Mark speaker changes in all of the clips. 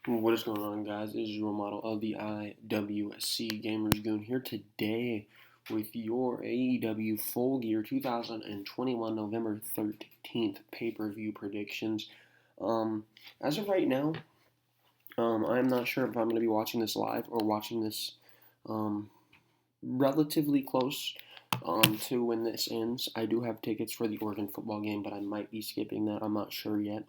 Speaker 1: What is going on, guys? This is your model of the IWC Gamers Goon here today with your AEW Full Gear 2021 November 13th pay-per-view predictions. As of right now, I'm not sure if I'm going to be watching this live or watching this relatively close to when this ends. I do have tickets for the Oregon football game, but I might be skipping that. I'm not sure yet.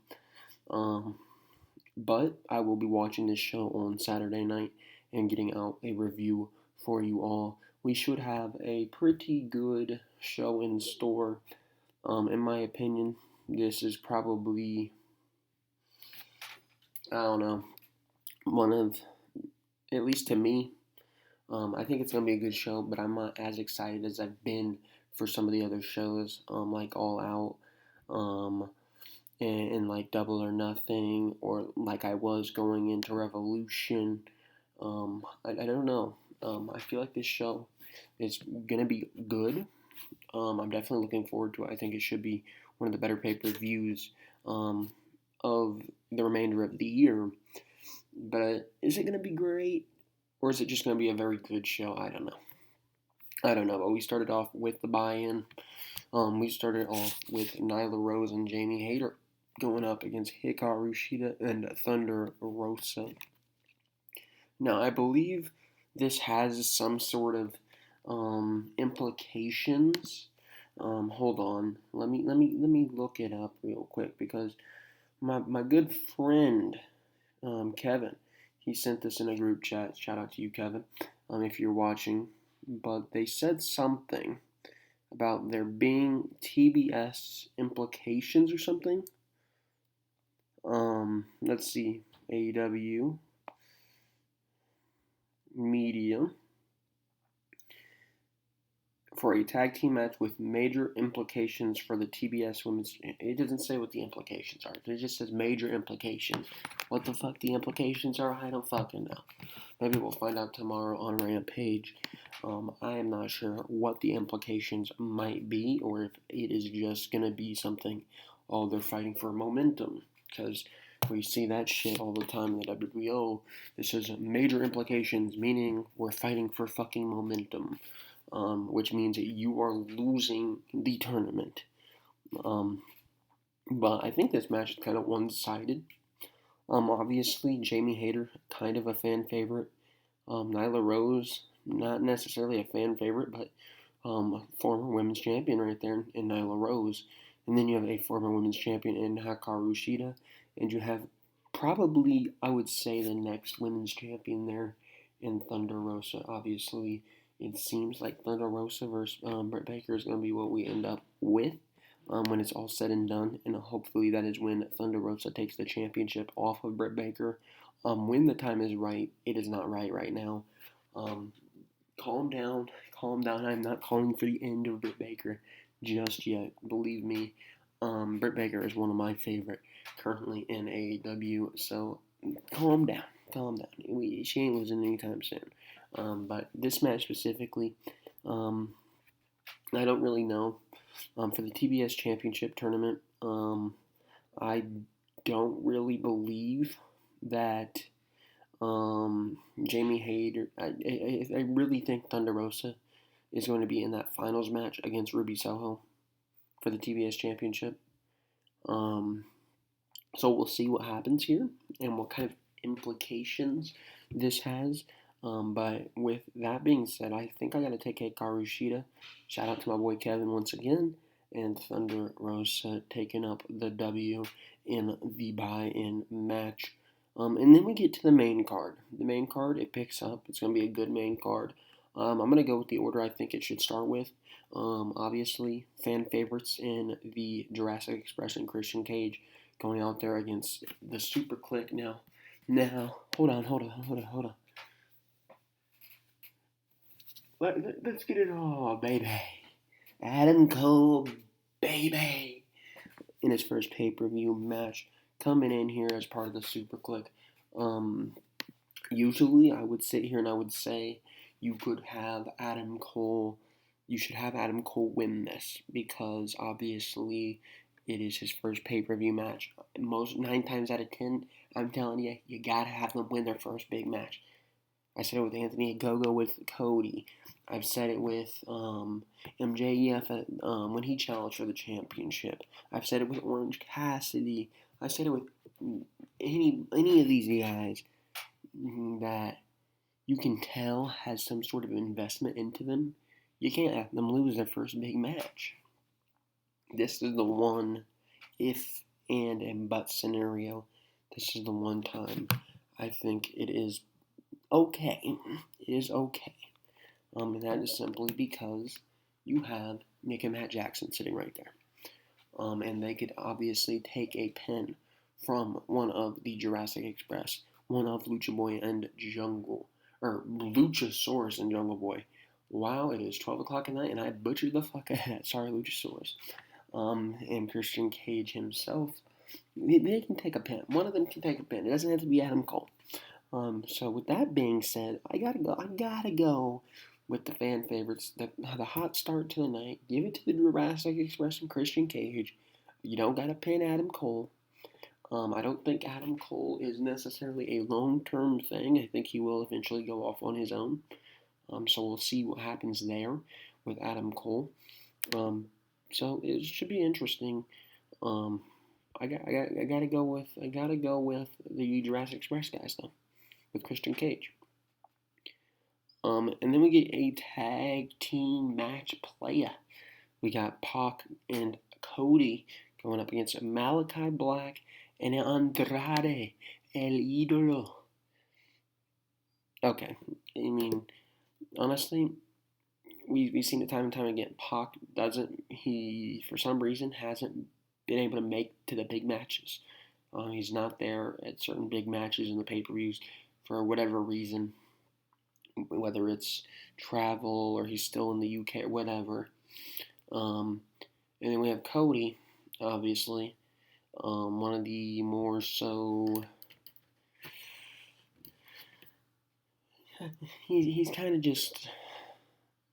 Speaker 1: But I will be watching this show on Saturday night and getting out a review for you all. We should have a pretty good show in store. In my opinion, this is probably, I don't know, one of, at least to me, I think it's going to be a good show, but I'm not as excited as I've been for some of the other shows, like All Out, and like Double or Nothing, or like I was going into Revolution. I don't know. I feel like this show is gonna be good. I'm definitely looking forward to it. I think it should be one of the better pay-per-views of the remainder of the year. But is it gonna be great, or is it just gonna be a very good show? I don't know. But we started off with the buy-in. We started off with Nyla Rose and Jamie Hayter going up against Hikaru Shida and Thunder Rosa. Now, I believe this has some sort of implications. Hold on, let me look it up real quick because my good friend Kevin, he sent this in a group chat. Shout out to you, Kevin, if you're watching. But they said something about there being TBS implications or something. Let's see. AEW media for a tag team match with major implications for the TBS women's. It doesn't say what the implications are. It just says major implications. What the fuck the implications are, I don't fucking know. Maybe we'll find out tomorrow on Rampage. I am not sure what the implications might be, or if it is just gonna be something. Oh, they're fighting for momentum, because we see that shit all the time in the WWO. This is major implications, meaning we're fighting for fucking momentum, which means that you are losing the tournament. But I think this match is kind of one-sided. Obviously, Jamie Hayter, kind of a fan favorite. Nyla Rose, not necessarily a fan favorite, but a former women's champion right there in Nyla Rose. And then you have a former women's champion in Hikaru Shida. And you have probably, I would say, the next women's champion there in Thunder Rosa. Obviously, it seems like Thunder Rosa versus Britt Baker is going to be what we end up with when it's all said and done. And hopefully that is when Thunder Rosa takes the championship off of Britt Baker. When the time is right, it is not right now. Calm down. I'm not calling for the end of Britt Baker just yet. Believe me, Britt Baker is one of my favorite currently in AEW. So calm down. She ain't losing anytime soon. But this match specifically, I don't really know. For the TBS Championship Tournament, I don't really believe that Jamie Hayter. I really think Thunder Rosa is going to be in that finals match against Ruby Soho for the TBS Championship. So we'll see what happens here and what kind of implications this has. But with that being said, I think I got to take Hikaru Shida. Shout out to my boy Kevin once again. And Thunder Rosa taking up the W in the buy-in match. And then we get to the main card. The main card, it picks up. It's going to be a good main card. I'm going to go with the order I think it should start with. Obviously, fan favorites in the Jurassic Express and Christian Cage going out there against the Super Clique. Now, hold on. Let's get it all, baby. Adam Cole, baby, in his first pay-per-view match, coming in here as part of the Super Clique. Usually, I would sit here and I would say you could have Adam Cole. You should have Adam Cole win this because obviously it is his first pay-per-view match. 9 times out of 10, I'm telling you, you gotta have them win their first big match. I said it with Anthony Ogogo with Cody. I've said it with MJF when he challenged for the championship. I've said it with Orange Cassidy. I've said it with any of these guys that you can tell has some sort of investment into them. You can't have them lose their first big match. This is the one if and but scenario. This is the one time I think it is okay. It is okay. And that is simply because you have Nick and Matt Jackson sitting right there. And they could obviously take a pin from one of the Jurassic Express, one of Lucha Boy and Luchasaurus and Jungle Boy. Wow, it is 12 o'clock at night, and I butchered the fuck out of that. Sorry, Luchasaurus. And Christian Cage himself. They can take a pin. One of them can take a pin. It doesn't have to be Adam Cole. So with that being said, I gotta go with the fan favorites. The hot start to the night. Give it to the Jurassic Express and Christian Cage. You don't gotta pin Adam Cole. I don't think Adam Cole is necessarily a long-term thing. I think he will eventually go off on his own. So we'll see what happens there with Adam Cole. So it should be interesting. I gotta go with the Jurassic Express guys though, with Christian Cage. And then we get a tag team match playa. We got Pac and Cody going up against Malachi Black and Andrade El Idolo. Okay, I mean, honestly, we've seen it time and time again. Pac for some reason hasn't been able to make to the big matches. He's not there at certain big matches in the pay-per-views for whatever reason, whether it's travel or he's still in the UK or whatever. And then we have Cody, obviously, one of the more so. He's kind of just.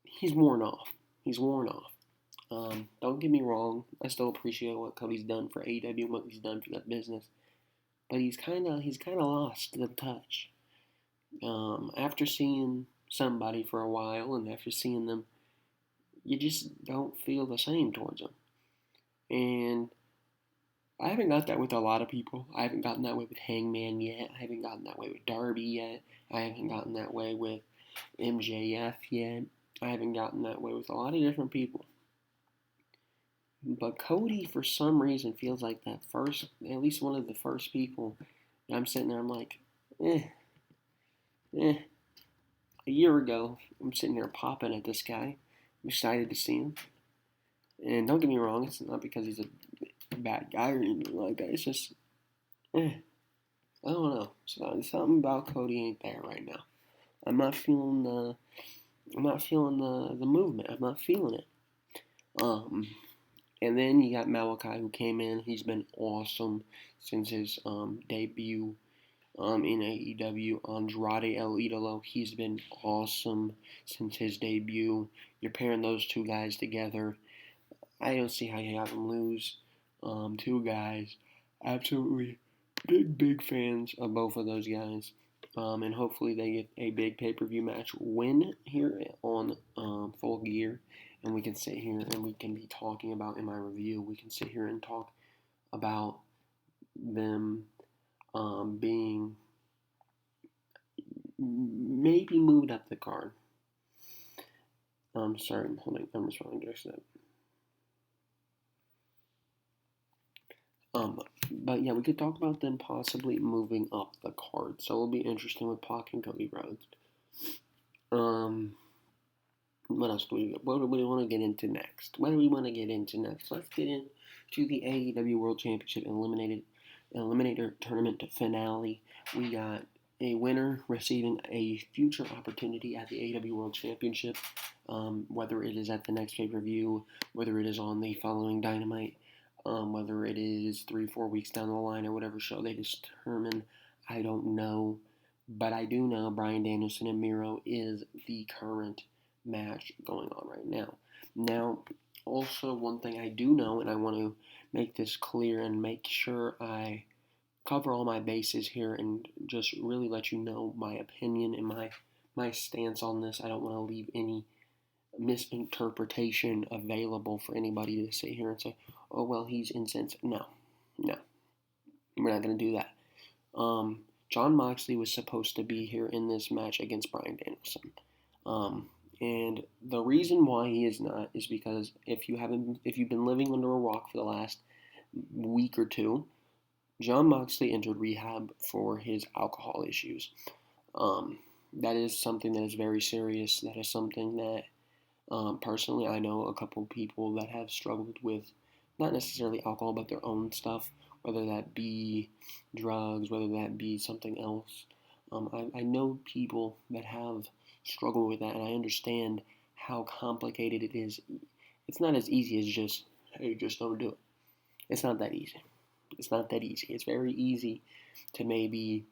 Speaker 1: He's worn off. Don't get me wrong. I still appreciate what Cody's done for AEW and what he's done for that business, but he's kind of lost the touch. After seeing somebody for a while and after seeing them, you just don't feel the same towards them. And I haven't got that with a lot of people. I haven't gotten that way with Hangman yet. I haven't gotten that way with Darby yet. I haven't gotten that way with MJF yet. I haven't gotten that way with a lot of different people. But Cody, for some reason, feels like at least one of the first people. I'm sitting there, I'm like, A year ago, I'm sitting there popping at this guy. I'm excited to see him. And don't get me wrong, it's not because he's a bad guy or anything like that. It's just, I don't know. Something about Cody ain't there right now. I'm not feeling the movement. I'm not feeling it. And then you got Malachi who came in. He's been awesome since his debut in AEW. Andrade El Idolo, he's been awesome since his debut. You're pairing those two guys together. I don't see how you have them lose. Two guys, absolutely big fans of both of those guys. And hopefully they get a big pay-per-view match win here on Full Gear. And we can sit here and we can be talking about, in my review, we can sit here and talk about them being maybe moved up the card. Sorry, I'm responding to that. But yeah, we could talk about them possibly moving up the card. So it'll be interesting with Pac and Cody Rhodes. What else do we want to get into next? Let's get into the AEW World Championship Eliminator Tournament finale. We got a winner receiving a future opportunity at the AEW World Championship, whether it is at the next pay-per-view, whether it is on the following Dynamite, whether it is 3-4 weeks down the line or whatever show they determine. I don't know, but I do know Bryan Danielson and Miro is the current match going on right now. Now, also one thing I do know, and I want to make this clear and make sure I cover all my bases here and just really let you know my opinion and my stance on this. I don't want to leave any misinterpretation available for anybody to sit here and say, oh, well, he's insensitive. No, we're not going to do that. Jon Moxley was supposed to be here in this match against Bryan Danielson. And the reason why he is not is because if you've been living under a rock for the last week or two, Jon Moxley entered rehab for his alcohol issues. That is something that is very serious. That is something that, personally, I know a couple people that have struggled with not necessarily alcohol, but their own stuff, whether that be drugs, whether that be something else. I know people that have struggled with that, and I understand how complicated it is. It's not as easy as just, hey, just don't do it. It's not that easy. It's not that easy. It's very easy to maybe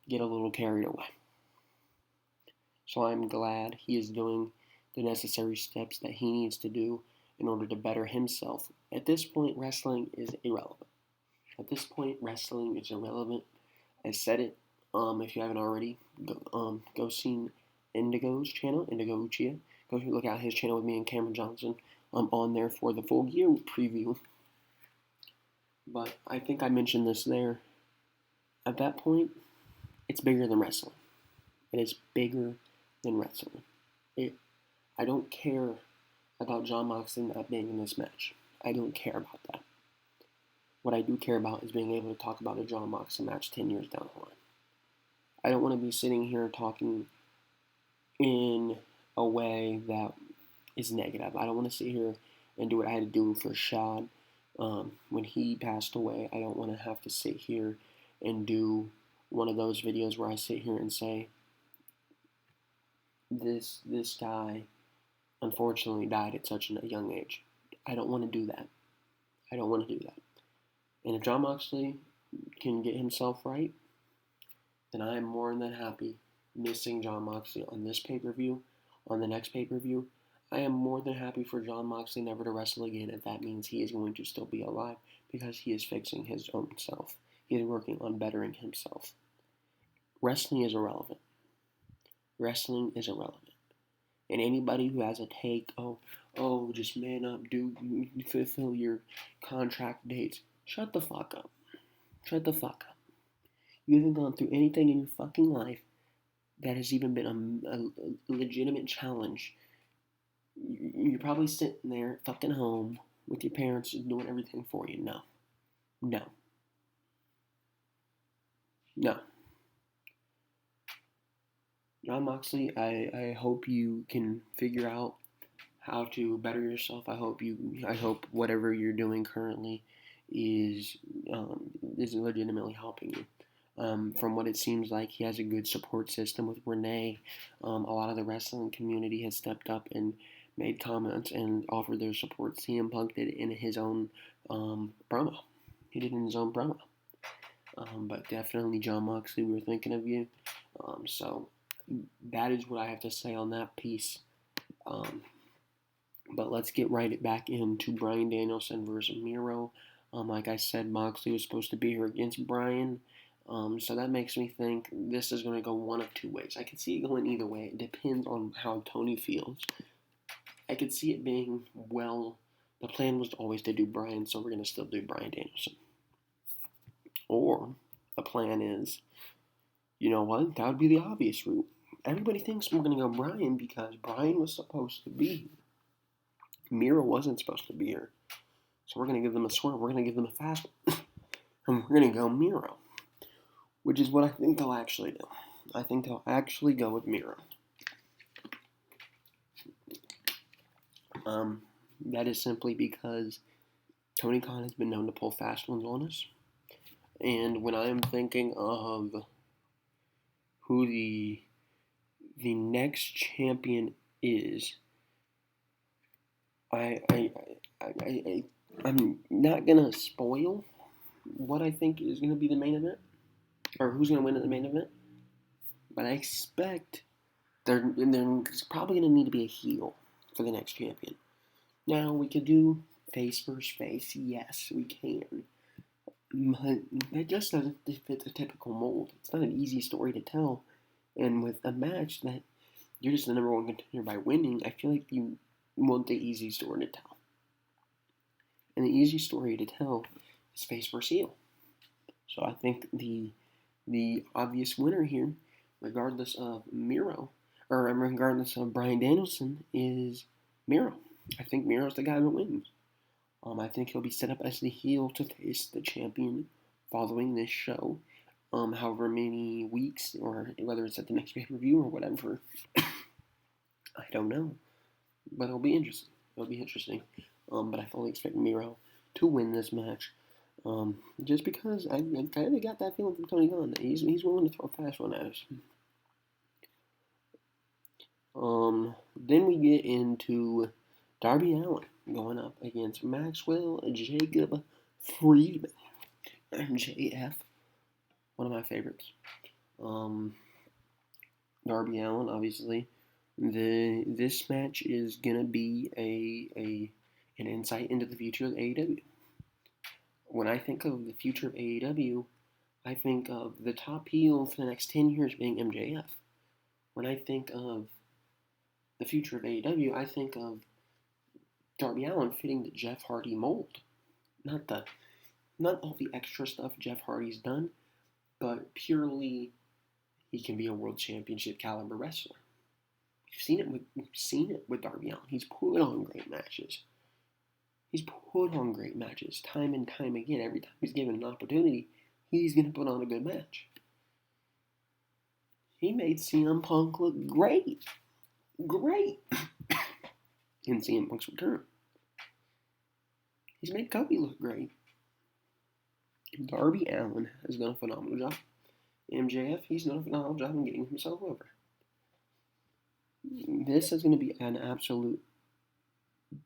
Speaker 1: get a little carried away. So I'm glad he is doing the necessary steps that he needs to do in order to better himself. At this point, wrestling is irrelevant. I said it. If you haven't already, go see Indigo's channel, Indigo Uchiha. Go look out his channel with me and Cameron Johnson. I'm on there for the full gear preview. But I think I mentioned this there. At that point, it's bigger than wrestling. It is bigger than wrestling. I don't care about Jon Moxley not being in this match. I don't care about that. What I do care about is being able to talk about a Jon Moxley match 10 years down the line. I don't want to be sitting here talking in a way that is negative. I don't want to sit here and do what I had to do for Shad when he passed away. I don't want to have to sit here and do one of those videos where I sit here and say, this guy unfortunately died at such a young age. I don't want to do that. And if Jon Moxley can get himself right, then I am more than happy missing Jon Moxley on this pay-per-view, on the next pay-per-view. I am more than happy for Jon Moxley never to wrestle again if that means he is going to still be alive because he is fixing his own self. He is working on bettering himself. Wrestling is irrelevant. And anybody who has a take, just man up, dude, fulfill your contract dates. Shut the fuck up. You haven't gone through anything in your fucking life that has even been a legitimate challenge. You're probably sitting there fucking home with your parents doing everything for you. No. Jon Moxley, I hope you can figure out how to better yourself. I hope whatever you're doing currently is legitimately helping you. From what it seems like, he has a good support system with Renee. A lot of the wrestling community has stepped up and made comments and offered their support. CM Punk did it in his own promo. He did it in his own promo. But definitely, Jon Moxley, we were thinking of you. So that is what I have to say on that piece. But let's get right back into Bryan Danielson versus Miro. Like I said, Moxley was supposed to be here against Bryan. So that makes me think this is going to go one of two ways. I can see it going either way. It depends on how Tony feels. I could see it being, well, the plan was always to do Bryan, so we're going to still do Bryan Danielson. Or the plan is, you know what, that would be the obvious route. Everybody thinks we're going to go Bryan because Bryan was supposed to be here. Miro wasn't supposed to be here. So we're going to give them a swerve. We're going to give them a fast one. And we're going to go Miro. Which is what I think they'll actually do. I think they'll actually go with Miro. That is simply because Tony Khan has been known to pull fast ones on us. And when I am thinking of who the next champion is, I'm not gonna spoil what I think is gonna be the main event, or who's gonna win at the main event. But I expect there's probably gonna need to be a heel for the next champion. Now we could do face versus face. Yes, we can. but that just doesn't fit the typical mold. It's not an easy story to tell, and with a match that you're just the number one contender by winning, I feel like you want the easy story to tell. And the easy story to tell is face versus heel. So I think the obvious winner here, regardless of Miro, or regardless of Bryan Danielson, is Miro. I think Miro's the guy that wins. I think he'll be set up as the heel to face the champion following this show. However many weeks, or whether it's at the next pay-per-view or whatever, I don't know. But it'll be interesting. But I fully expect Miro to win this match. Just because I kind of got that feeling from Tony Khan that he's willing to throw a fast one at us. Then we get into Darby Allen going up against Maxwell Jacob Friedman. JF, one of my favorites. Darby Allen, obviously. This match is gonna be an insight into the future of AEW. When I think of the future of AEW, I think of the top heel for the next 10 years being MJF. When I think of the future of AEW, I think of Darby Allen fitting the Jeff Hardy mold. Not all the extra stuff Jeff Hardy's done, but purely he can be a world championship caliber wrestler. We've seen it with Darby Allen. He's put on great matches. Time and time again. Every time he's given an opportunity, he's going to put on a good match. He made CM Punk look great. In CM Punk's return. He's made Kobe look great. Darby Allen has done a phenomenal job. MJF, he's done a phenomenal job in getting himself over. This is going to be an absolute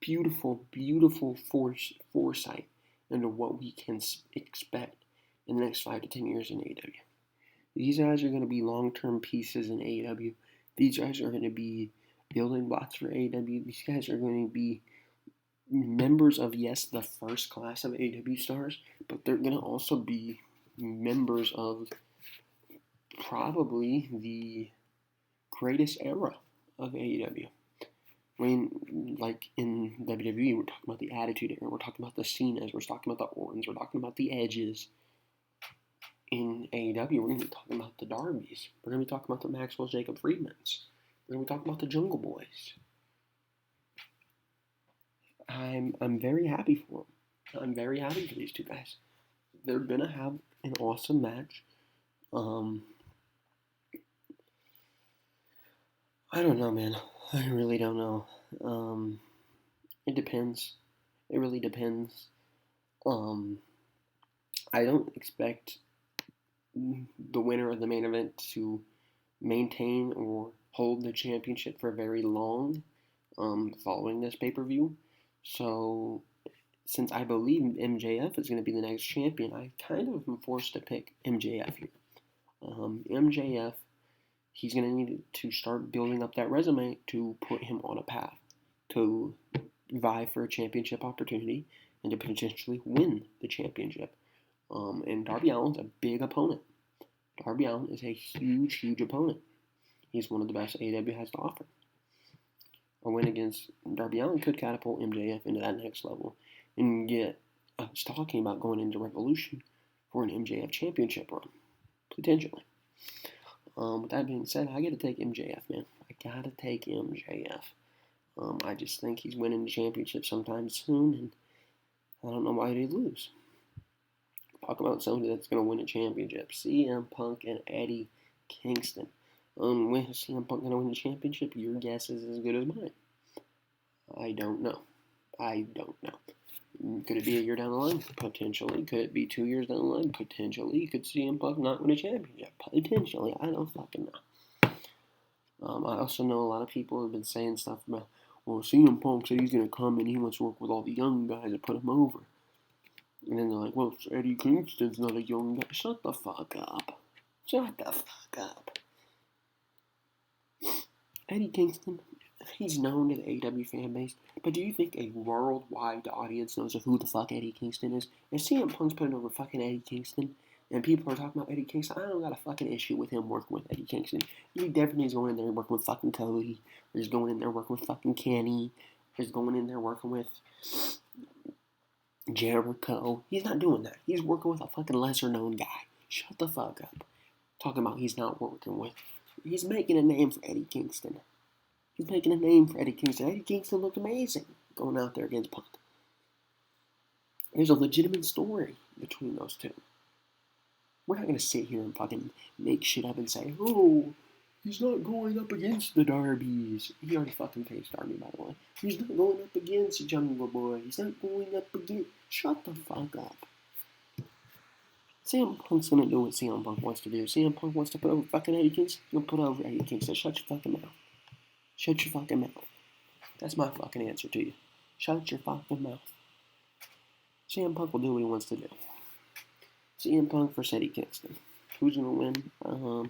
Speaker 1: beautiful foresight into what we can expect in the next 5 to 10 years in AEW. These guys are going to be long-term pieces in AEW. These guys are going to be building blocks for AEW. These guys are going to be members of, yes, the first class of AEW stars, but they're going to also be members of probably the greatest era of AEW. I mean, like in WWE, we're talking about the Attitude Era, we're talking about the Cenas, we're talking about the Ortons, we're talking about the Edges. In AEW, we're going to be talking about the Darbys. We're going to be talking about the Maxwell Jacob Friedmans. We're going to be talking about the Jungle Boys. I'm very happy for them. I'm very happy for these two guys. They're going to have an awesome match. I don't know, man. I really don't know. It depends. It really depends. I don't expect the winner of the main event to maintain or hold the championship for very long following this pay-per-view. So, since I believe MJF is going to be the next champion, I kind of am forced to pick MJF here. MJF, he's going to need to start building up that resume to put him on a path to vie for a championship opportunity and to potentially win the championship. And Darby Allen's a big opponent. Darby Allen is a huge opponent. He's one of the best AEW has to offer. A win against Darby Allen could catapult MJF into that next level and get us talking about going into Revolution for an MJF championship run, potentially. With that being said, I got to take MJF, man. I got to take MJF. I just think he's winning the championship sometime soon, and I don't know why he'd lose. Talk about somebody that's going to win a championship. CM Punk and Eddie Kingston. When is CM Punk going to win the championship? Your guess is as good as mine. I don't know. Could it be a year down the line? Potentially. Could it be 2 years down the line? Potentially. Could CM Punk not win a championship? Potentially. I don't fucking know. I also know a lot of people have been saying stuff about, well, CM Punk said he's going to come and he wants to work with all the young guys and put him over. And then they're like, well, Eddie Kingston's not a young guy. Shut the fuck up. Eddie Kingston, he's known to the AEW fan base, but do you think a worldwide audience knows of who the fuck Eddie Kingston is? If CM Punk's putting over fucking Eddie Kingston, and people are talking about Eddie Kingston, I don't got a fucking issue with him working with Eddie Kingston. He definitely is going in there working with fucking Cody, or he's going in there working with fucking Kenny, or he's going in there working with Jericho. He's not doing that. He's working with a fucking lesser known guy. Shut the fuck up. Talking about he's not working with. He's making a name for Eddie Kingston. He's making a name for Eddie Kingston. Eddie Kingston looked amazing going out there against Punk. There's a legitimate story between those two. We're not going to sit here and fucking make shit up and say, oh, he's not going up against the Darbys. He already fucking faced Darby, by the way. He's not going up against Jungle Boy. He's not going up against... Shut the fuck up. CM Punk's going to do what CM Punk wants to do. CM Punk wants to put over fucking Eddie Kingston. He'll put over Eddie Kingston. Shut your fucking mouth. Shut your fucking mouth. That's my fucking answer to you. Shut your fucking mouth. CM Punk will do what he wants to do. CM Punk versus Eddie Kingston. Who's going to win?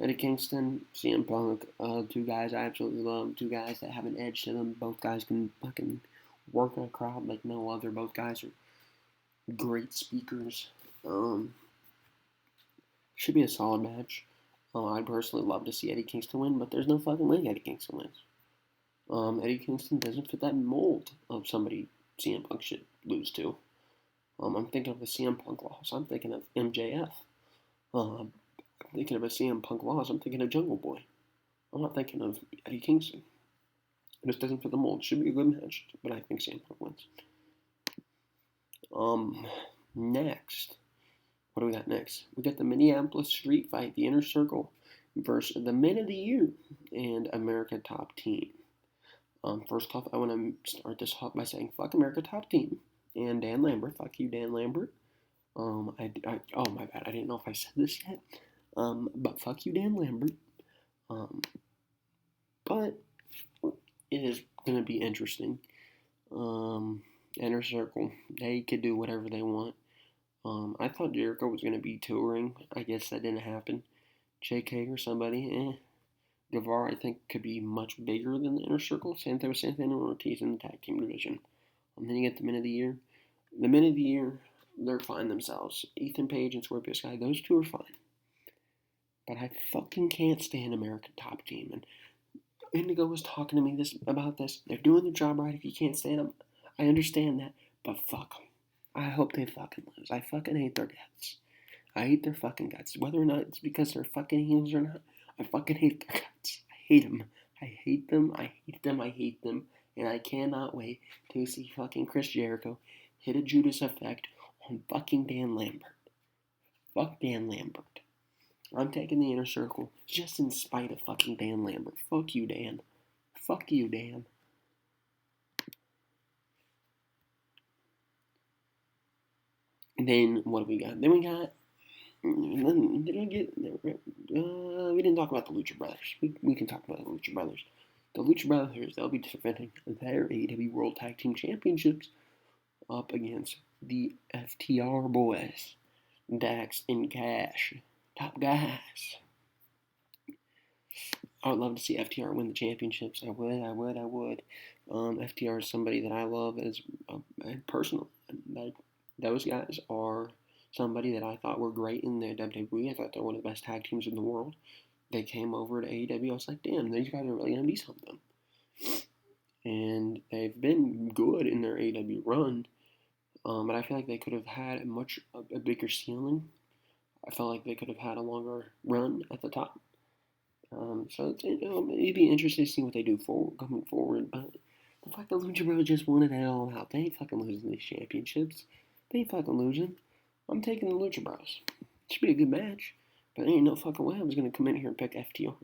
Speaker 1: Eddie Kingston, CM Punk, two guys I absolutely love. Two guys that have an edge to them. Both guys can fucking work a crowd like no other. Both guys are great speakers. Should be a solid match. I'd personally love to see Eddie Kingston win, but there's no fucking way Eddie Kingston wins. Eddie Kingston doesn't fit that mold of somebody CM Punk should lose to. I'm thinking of a CM Punk loss. I'm thinking of MJF. I'm thinking of a CM Punk loss. I'm thinking of Jungle Boy. I'm not thinking of Eddie Kingston. It just doesn't fit the mold. Should be a good match, but I think CM Punk wins. Next. What do we got next? We got the Minneapolis Street Fight, the Inner Circle, versus the Men of the Year and America Top Team. First off, I want to start this off by saying, fuck America Top Team and Dan Lambert. Fuck you, Dan Lambert. Oh my bad, I didn't know if I said this yet. But fuck you, Dan Lambert. But it is going to be interesting. Inner Circle, they could do whatever they want. I thought Jericho was going to be touring. I guess that didn't happen. JK or somebody, Guevara, I think, could be much bigger than the Inner Circle. Same thing with Santana and Ortiz in the tag team division. And then you get the Men of the Year. The Men of the Year, they're fine themselves. Ethan Page and Scorpio Sky, those two are fine. But I fucking can't stand American Top Team. And Indigo was talking to me about this. They're doing their job right. If you can't stand them, I understand that. But fuck them. I hope they fucking lose. I fucking hate their guts. I hate their fucking guts. Whether or not it's because they're fucking heels or not, I fucking hate their guts. I hate them. I hate them. I hate them. I hate them. And I cannot wait to see fucking Chris Jericho hit a Judas effect on fucking Dan Lambert. Fuck Dan Lambert. I'm taking the Inner Circle just in spite of fucking Dan Lambert. Fuck you, Dan. Fuck you, Dan. And then what do we got? Then we got. We didn't talk about the Lucha Brothers. We can talk about the Lucha Brothers. The Lucha Brothers, they'll be defending their AEW World Tag Team Championships up against the FTR boys, Dax and Cash, top guys. I would love to see FTR win the championships. I would. FTR is somebody that I love as personal. Those guys are somebody that I thought were great in the WWE. I thought they were one of the best tag teams in the world. They came over to AEW. I was like, damn, these guys are really going to be something. And they've been good in their AEW run. But I feel like they could have had a bigger ceiling. I felt like they could have had a longer run at the top. So it'd be interesting to see what they do coming forward. But the fact that Lucha Bros just won it all out, they ain't fucking losing these championships. They ain't fucking losing. I'm taking the Lucha Bros. It should be a good match, but there ain't no fucking way I was going to come in here and pick FTR.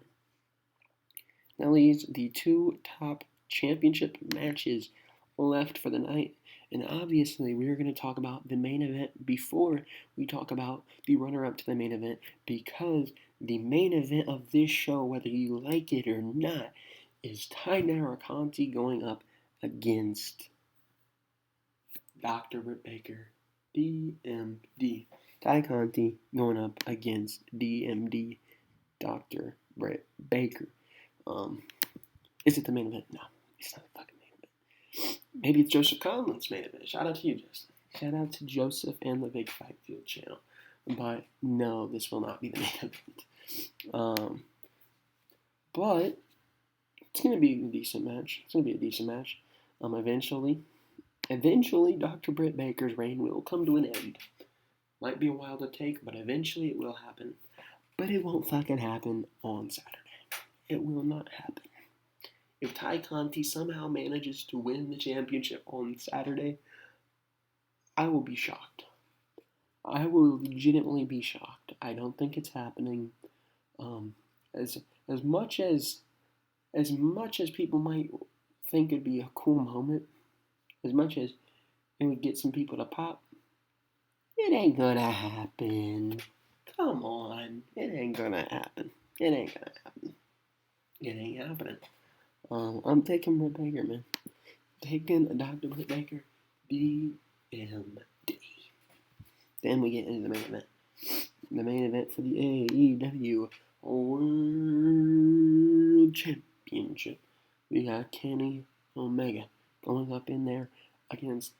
Speaker 1: That leaves the two top championship matches left for the night. And obviously, we're going to talk about the main event before we talk about the runner-up to the main event, because the main event of this show, whether you like it or not, is Ty Naraconti going up against Dr. Britt Baker, DMD. Ty Conti going up against DMD, Dr. Britt Baker. Is it the main event? No, it's not the fucking main event. Maybe it's Joseph Conlon's main event. Shout out to you, Justin. Shout out to Joseph and the Big Fight Field channel. But no, this will not be the main event. But it's gonna be a decent match. Eventually, Dr. Britt Baker's reign will come to an end. Might be a while to take, but eventually it will happen. But it won't fucking happen on Saturday. It will not happen. If Ty Conti somehow manages to win the championship on Saturday, I will be shocked. I will legitimately be shocked. I don't think it's happening. As much as people might think it'd be a cool moment, as much as it would get some people to pop, it ain't gonna happen. Come on, it ain't gonna happen. It ain't happening. I'm taking Britt Baker, man. Taking Dr. Britt Baker, DMD. Then we get into the main event. The main event for the AEW World Championship. We got Kenny Omega going up in there against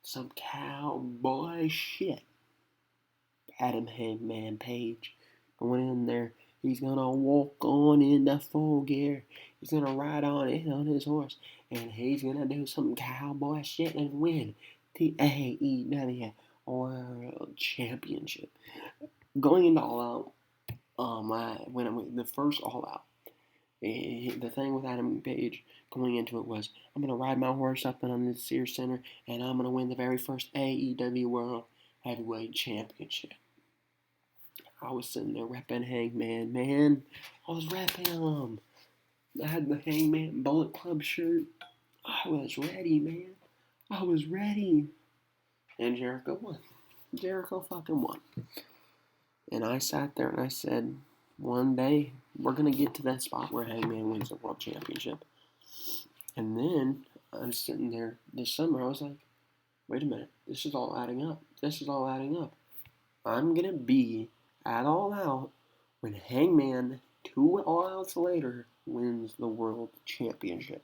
Speaker 1: some cowboy shit. Adam Hangman Page going in there. He's going to walk on into full gear. He's going to ride on in on his horse. And he's going to do some cowboy shit and win the AEW World Championship. Going into All Out, the first All Out, the thing with Adam Page going into it was, I'm going to ride my horse up and on the Sears Center, and I'm going to win the very first AEW World Heavyweight Championship. I was sitting there repping Hangman, man. I was repping him. I had the Hangman Bullet Club shirt. I was ready, man. I was ready. And Jericho won. Jericho fucking won. And I sat there and I said, one day we're going to get to that spot where Hangman wins the World Championship. And then I'm sitting there this summer. I was like, wait a minute. This is all adding up. I'm going to be at All Out when Hangman, 2 All Outs later, wins the World Championship.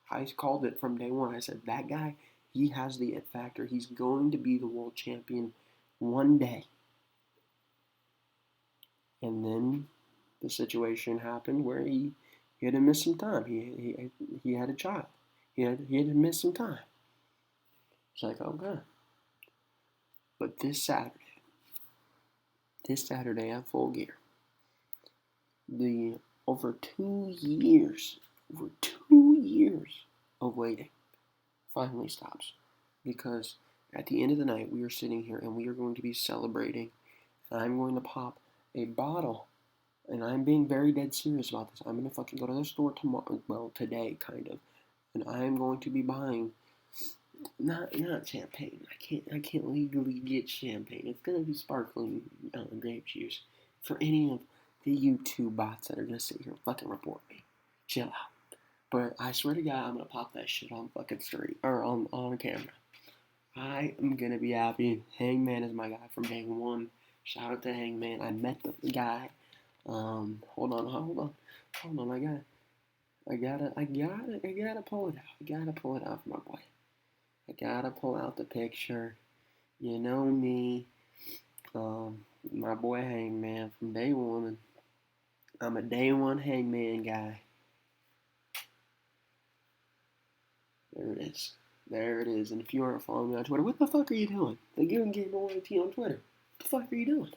Speaker 1: I called it from day one. I said, that guy, he has the it factor. He's going to be the world champion one day. And then the situation happened where he had to miss some time. He had a child. He had to miss some time. It's like, okay. But this Saturday at Full Gear, the over 2 years of waiting finally stops. Because at the end of the night, we are sitting here and we are going to be celebrating. I'm going to pop a bottle, and I'm being very dead serious about this. I'm going to fucking go to the store tomorrow, well, today, kind of, and I'm going to be buying not champagne. I can't legally get champagne. It's gonna be sparkling grape juice. For any of the YouTube bots that are gonna sit here and fucking report me, chill out. But I swear to God, I'm gonna pop that shit on fucking street or on camera. I am gonna be happy. Hangman is my guy from day one. Shout out to Hangman. I met the guy. Hold on. I gotta pull it out. I gotta pull it out for my boy. I gotta pull out the picture. You know me. My boy Hangman from day one. I'm a day one Hangman guy. There it is. And if you aren't following me on Twitter, what the fuck are you doing? The thegoongameryt on Twitter. What the fuck are you doing?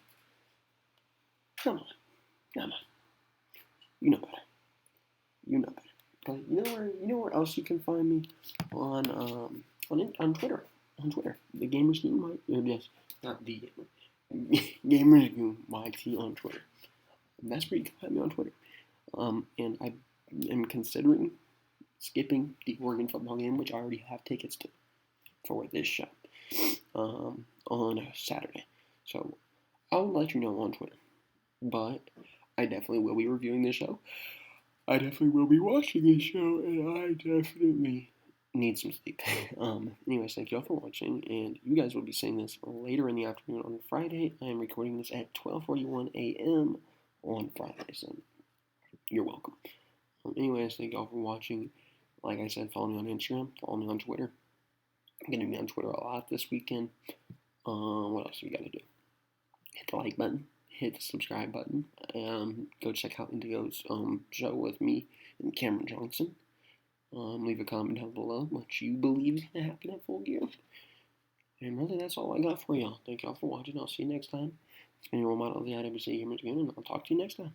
Speaker 1: Come on. You know better. But you know where else you can find me? On Twitter. The Gamers Goon yes, not the Gamer. Gamers Goon YT on Twitter. And that's where you can find me on Twitter. And I am considering skipping the Oregon football game, which I already have tickets to for this show on Saturday. So I'll let you know on Twitter. But I definitely will be reviewing this show. I definitely will be watching this show, and I definitely need some sleep. Anyways, thank you all for watching, and you guys will be seeing this later in the afternoon on Friday. I am recording this at 12:41 a.m. on Friday, so you're welcome. Anyways, thank y'all for watching. Like I said, follow me on Instagram, follow me on Twitter. I'm going to be on Twitter a lot this weekend. What else we got to do? Hit the like button, hit the subscribe button, go check out Indigo's show with me and Cameron Johnson. Leave a comment down below what you believe is going to happen at Full Gear. And really, that's all I got for y'all. Thank y'all for watching. I'll see you next time. It's been your role model of the AEW, and I'll talk to you next time.